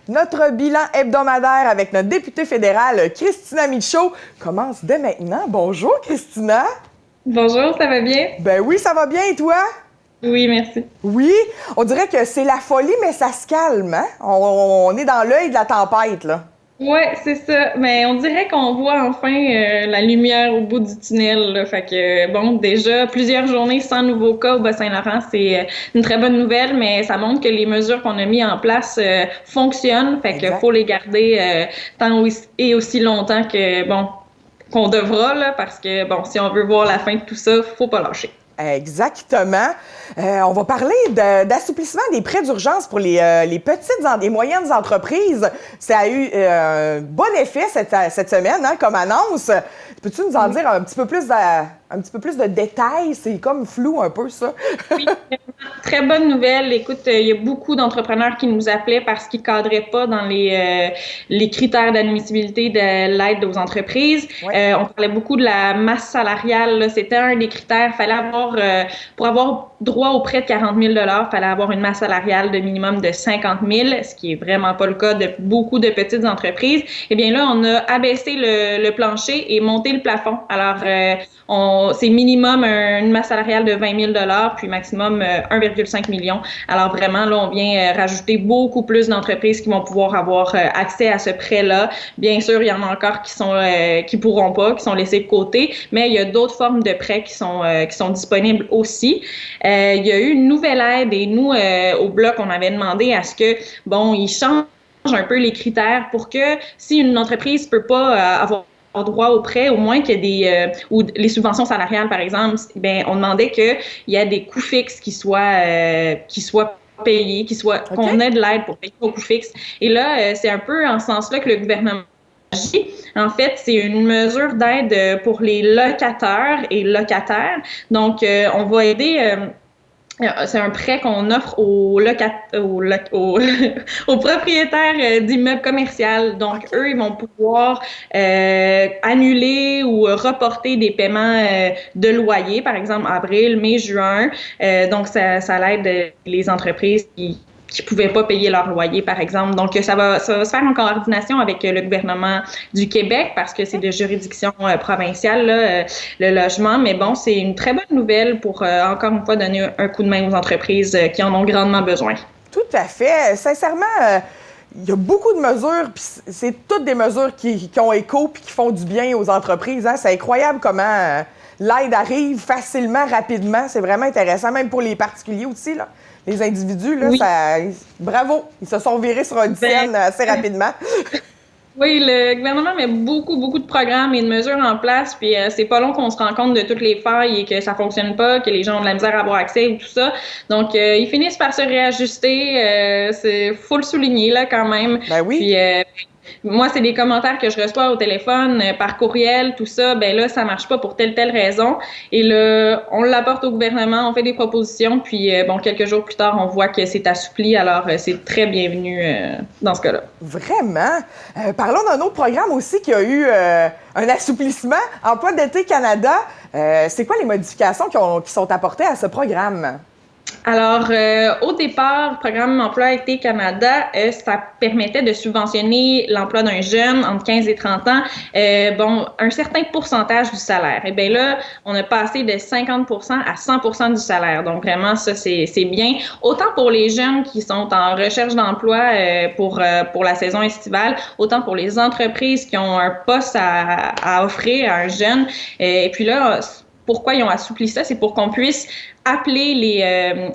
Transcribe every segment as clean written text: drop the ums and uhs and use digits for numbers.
Notre bilan hebdomadaire avec notre députée fédérale, Christina Michaud, commence dès maintenant. Bonjour, Christina. Bonjour, ça va bien? Ben oui, ça va bien, et toi? Oui, merci. Oui, on dirait que c'est la folie, mais ça se calme, hein? On est dans l'œil de la tempête, là. Oui, c'est ça. Mais on dirait qu'on voit enfin la lumière au bout du tunnel, là. Fait que, bon, déjà, plusieurs journées sans nouveaux cas au Bas-Saint-Laurent, c'est une très bonne nouvelle, mais ça montre que les mesures qu'on a mises en place fonctionnent. Fait que faut les garder tant et aussi longtemps que, bon, qu'on devra, là, parce que, bon, si on veut voir la fin de tout ça, faut pas lâcher. Exactement. On va parler d'assouplissement des prêts d'urgence pour les petites et moyennes entreprises. Ça a eu un bon effet cette semaine, hein, comme annonce. Peux-tu nous en dire un petit peu plus de détails? C'est comme flou un peu, ça. Oui, très bonne nouvelle. Écoute, il y a beaucoup d'entrepreneurs qui nous appelaient parce qu'ils ne cadraient pas dans les critères d'admissibilité de l'aide aux entreprises. Oui. On parlait beaucoup de la masse salariale, là. C'était un des critères. Fallait avoir, pour avoir droit au prêt de 40 000 $, fallait avoir une masse salariale de minimum de 50 000, ce qui est vraiment pas le cas de beaucoup de petites entreprises. Eh bien là, on a abaissé le plancher et monté le plafond. Alors, c'est minimum une masse salariale de 20 000 $, puis maximum 1,5 million. Alors vraiment, là, on vient rajouter beaucoup plus d'entreprises qui vont pouvoir avoir accès à ce prêt-là. Bien sûr, il y en a encore qui pourront pas, qui sont laissés de côté, mais il y a d'autres formes de prêts qui sont disponibles aussi. Il y a eu une nouvelle aide et nous, au Bloc, on avait demandé à ce que, bon, ils changent un peu les critères pour que si une entreprise peut pas avoir droit au prêt, au moins qu'il y ait ou les subventions salariales, par exemple, ben, on demandait qu'il y ait des coûts fixes qui soient payés, qu'on ait de l'aide pour payer aux coûts fixes. Et là, c'est un peu en ce sens-là que le gouvernement agit. En fait, c'est une mesure d'aide pour les locataires et locataires. Donc, on va aider... c'est un prêt qu'on offre aux propriétaires d'immeubles commerciaux. Donc, eux, ils vont pouvoir annuler ou reporter des paiements de loyer, par exemple, avril, mai, juin. Donc, ça l'aide les entreprises qui pouvaient pas payer leur loyer, par exemple. Donc, ça va se faire en coordination avec le gouvernement du Québec parce que c'est de juridiction provinciale, là, le logement. Mais bon, c'est une très bonne nouvelle pour, encore une fois, donner un coup de main aux entreprises qui en ont grandement besoin. Tout à fait. Sincèrement, il y a beaucoup de mesures, puis c'est toutes des mesures qui ont écho puis qui font du bien aux entreprises, hein. C'est incroyable comment l'aide arrive facilement, rapidement. C'est vraiment intéressant, même pour les particuliers aussi, là. Les individus, là, oui. Bravo, ils se sont virés sur une scène assez rapidement. Oui, le gouvernement met beaucoup de programmes et de mesures en place, puis c'est pas long qu'on se rend compte de toutes les failles et que ça fonctionne pas, que les gens ont de la misère à avoir accès et tout ça. Donc, ils finissent par se réajuster. Faut le souligner, là, quand même. Ben oui. Puis, moi, c'est des commentaires que je reçois au téléphone, par courriel, tout ça. Ben là, ça marche pas pour telle raison. Et là, on l'apporte au gouvernement, on fait des propositions, puis bon, quelques jours plus tard, on voit que c'est assoupli. Alors, c'est très bienvenu dans ce cas-là. Vraiment. Parlons d'un autre programme aussi qui a eu un assouplissement. Emploi d'été Canada. C'est quoi les modifications qui sont apportées à ce programme? Alors, au départ, le programme Emploi Été Canada, ça permettait de subventionner l'emploi d'un jeune entre 15 et 30 ans, un certain pourcentage du salaire. Et bien là, on a passé de 50 à 100 du salaire. Donc, vraiment, ça, c'est bien. Autant pour les jeunes qui sont en recherche d'emploi pour la saison estivale, autant pour les entreprises qui ont un poste à offrir à un jeune. Et puis là, pourquoi ils ont assoupli ça? C'est pour qu'on puisse appeler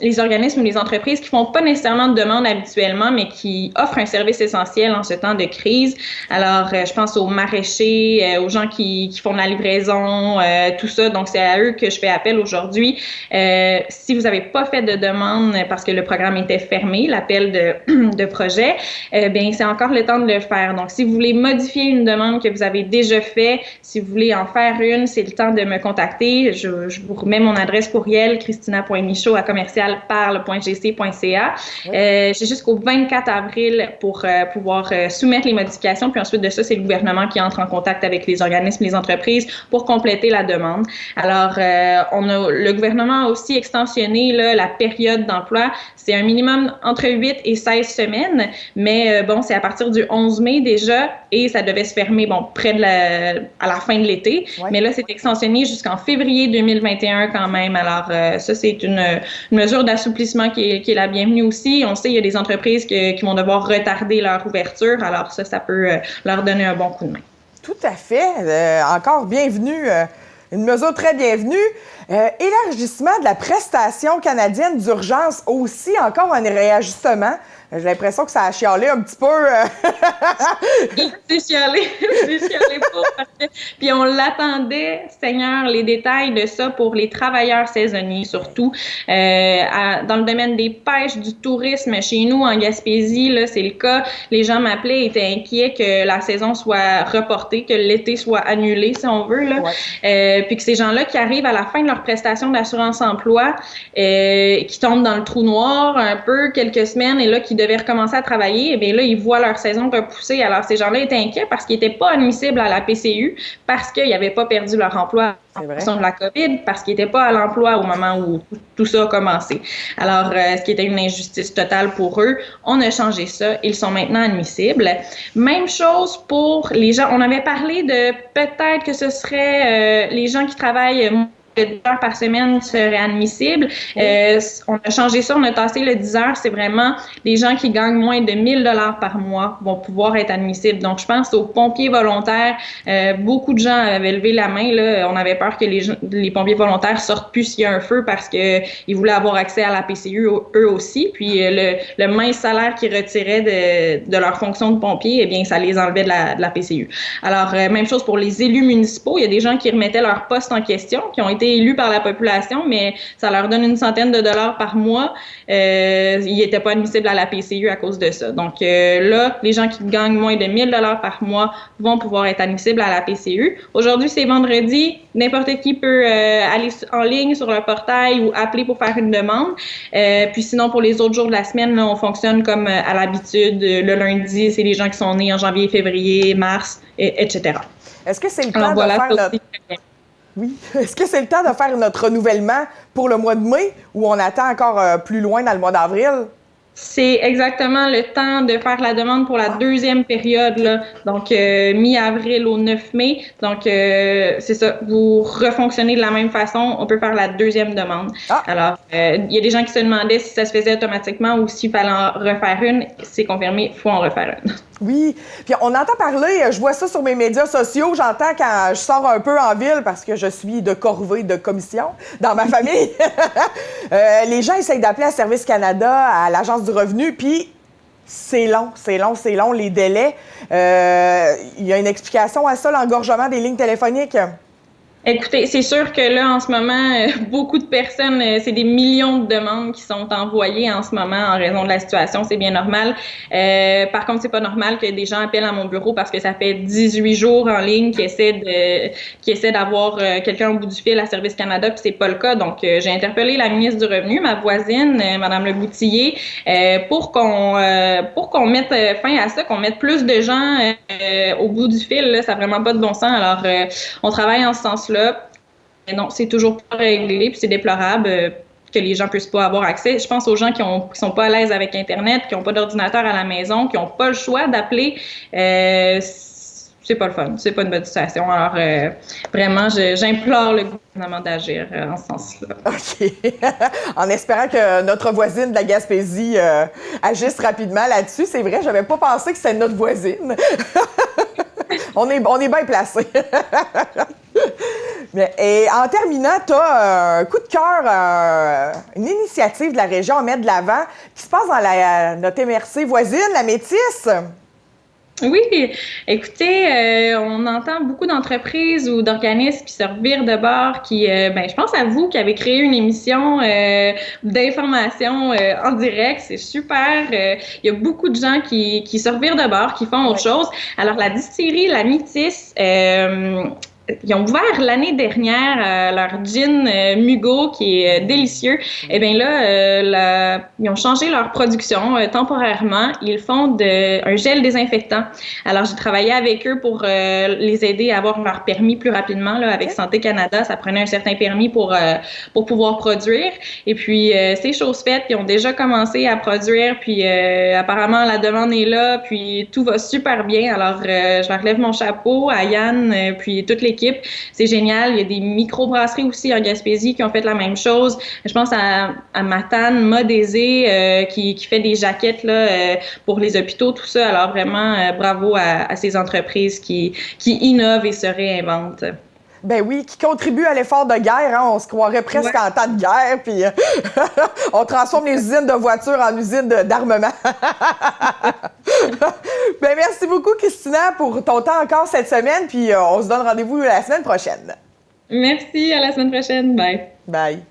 les organismes ou les entreprises qui font pas nécessairement de demande habituellement, mais qui offrent un service essentiel en ce temps de crise. Alors, je pense aux maraîchers, aux gens qui font de la livraison, tout ça. Donc, c'est à eux que je fais appel aujourd'hui. Si vous n'avez pas fait de demande parce que le programme était fermé, l'appel de projet, bien, c'est encore le temps de le faire. Donc, si vous voulez modifier une demande que vous avez déjà faite, si vous voulez en faire une, c'est le temps de me contacter. Je vous remets mon adresse courriel, christina.michaud@commercialparle.gc.ca. J'ai jusqu'au 24 avril pour pouvoir soumettre les modifications. Puis ensuite de ça, c'est le gouvernement qui entre en contact avec les organismes, les entreprises pour compléter la demande. Alors, le gouvernement a aussi extensionné là, la période d'emploi. C'est un minimum entre 8 et 16 semaines, mais bon, c'est à partir du 11 mai déjà et ça devait se fermer, bon, à la fin de l'été. Ouais. Mais là, c'est extensionné jusqu'en février 2021 quand même. Alors, ça, c'est une mesure d'assouplissement qui est la bienvenue aussi. On sait qu'il y a des entreprises qui vont devoir retarder leur ouverture. Alors, ça peut leur donner un bon coup de main. Tout à fait. Encore bienvenue. Une mesure très bienvenue. Élargissement de la prestation canadienne d'urgence aussi, encore un réajustement. J'ai l'impression que ça a chialé un petit peu. C'est chialé pour parce que... Puis on l'attendait, Seigneur, les détails de ça pour les travailleurs saisonniers surtout. Dans le domaine des pêches, du tourisme, chez nous en Gaspésie, là, c'est le cas. Les gens m'appelaient, étaient inquiets que la saison soit reportée, que l'été soit annulé, si on veut. Là. Ouais. Puis que ces gens-là qui arrivent à la fin de leur prestation d'assurance-emploi, qui tombent dans le trou noir un peu quelques semaines et là, qui devaient recommencer à travailler, et bien là, ils voient leur saison repousser. Alors, ces gens-là étaient inquiets parce qu'ils n'étaient pas admissibles à la PCU, parce qu'ils n'avaient pas perdu leur emploi en fonction de la COVID, parce qu'ils n'étaient pas à l'emploi au moment où tout ça a commencé. Alors, ce qui était une injustice totale pour eux, on a changé ça. Ils sont maintenant admissibles. Même chose pour les gens. On avait parlé de peut-être que ce serait les gens qui travaillent 2 heures par semaine serait admissible. On a changé ça, on a tassé le 10 heures. C'est vraiment les gens qui gagnent moins de 1 000 $ par mois vont pouvoir être admissibles. Donc, je pense aux pompiers volontaires. Beaucoup de gens avaient levé la main. Là. On avait peur que les pompiers volontaires sortent plus s'il y a un feu parce qu'ils voulaient avoir accès à la PCU eux aussi. Puis, le mince salaire qu'ils retiraient de leur fonction de pompier, eh bien, ça les enlevait de la PCU. Alors, même chose pour les élus municipaux. Il y a des gens qui remettaient leur poste en question, qui ont été élus par la population, mais ça leur donne une centaine de dollars par mois. Ils n'étaient pas admissibles à la PCU à cause de ça. Donc là, les gens qui gagnent moins de 1 000 $ par mois vont pouvoir être admissibles à la PCU. Aujourd'hui, c'est vendredi. N'importe qui peut aller en ligne sur le portail ou appeler pour faire une demande. Puis sinon, pour les autres jours de la semaine, là, on fonctionne comme à l'habitude. Le lundi, c'est les gens qui sont nés en janvier, février, mars, etc. Est-ce que c'est le temps de faire notre... Oui. Est-ce que c'est le temps de faire notre renouvellement pour le mois de mai ou on attend encore plus loin dans le mois d'avril? C'est exactement le temps de faire la demande pour la deuxième période, là. Donc mi-avril au 9 mai. Donc c'est ça, vous refonctionnez de la même façon, on peut faire la deuxième demande. Alors, il y a des gens qui se demandaient si ça se faisait automatiquement ou s'il fallait en refaire une. C'est confirmé, il faut en refaire une. Oui, puis on entend parler, je vois ça sur mes médias sociaux, j'entends quand je sors un peu en ville parce que je suis de corvée de commission dans ma famille. Les gens essayent d'appeler à Service Canada, à l'Agence du revenu, puis c'est long, les délais. Il y a une explication à ça, l'engorgement des lignes téléphoniques? Écoutez, c'est sûr que là, en ce moment, beaucoup de personnes, c'est des millions de demandes qui sont envoyées en ce moment en raison de la situation. C'est bien normal. Par contre, c'est pas normal que des gens appellent à mon bureau parce que ça fait 18 jours en ligne qu'ils essaient d'avoir quelqu'un au bout du fil à Service Canada, puis c'est pas le cas. Donc, j'ai interpellé la ministre du Revenu, ma voisine, Madame Leboutillier, pour qu'on mette fin à ça, qu'on mette plus de gens au bout du fil. Là, ça n'a vraiment pas de bon sens. Alors, on travaille en ce sens-là. Mais non, c'est toujours pas réglé, puis c'est déplorable que les gens puissent pas avoir accès. Je pense aux gens qui sont pas à l'aise avec Internet, qui ont pas d'ordinateur à la maison, qui ont pas le choix d'appeler. C'est pas le fun, c'est pas une bonne situation. Alors, vraiment, j'implore le gouvernement d'agir en ce sens-là. OK. En espérant que notre voisine de la Gaspésie agisse rapidement là-dessus. C'est vrai, j'avais pas pensé que c'était notre voisine. On est bien placés. Et en terminant, tu as un coup de cœur, une initiative de la région à mettre de l'avant qui se passe dans notre MRC voisine, la Métis. Oui, écoutez, on entend beaucoup d'entreprises ou d'organismes qui se revirent de bord, qui, je pense à vous qui avez créé une émission d'information en direct, c'est super. Il y a beaucoup de gens qui se revirent de bord, qui font autre chose. Alors, la distillerie, la Métis, ils ont ouvert l'année dernière leur gin Mugo qui est délicieux. Et bien là, ils ont changé leur production temporairement. Ils font un gel désinfectant. Alors, j'ai travaillé avec eux pour les aider à avoir leur permis plus rapidement. Là, avec Santé Canada, ça prenait un certain permis pour pouvoir produire. Et puis, c'est chose faite. Ils ont déjà commencé à produire. Puis, apparemment, la demande est là. Puis, tout va super bien. Alors, je leur lève mon chapeau à Yann, puis toute l'équipe. C'est génial. Il y a des microbrasseries aussi en Gaspésie qui ont fait la même chose. Je pense à Matane, Modésé, qui fait des jaquettes là, pour les hôpitaux, tout ça. Alors vraiment, bravo à ces entreprises qui innovent et se réinventent. Ben oui, qui contribue à l'effort de guerre. Hein? On se croirait presque en temps de guerre, puis on transforme les usines de voitures en usines d'armement. Ben merci beaucoup, Christina, pour ton temps encore cette semaine, puis on se donne rendez-vous la semaine prochaine. Merci, à la semaine prochaine. Bye. Bye.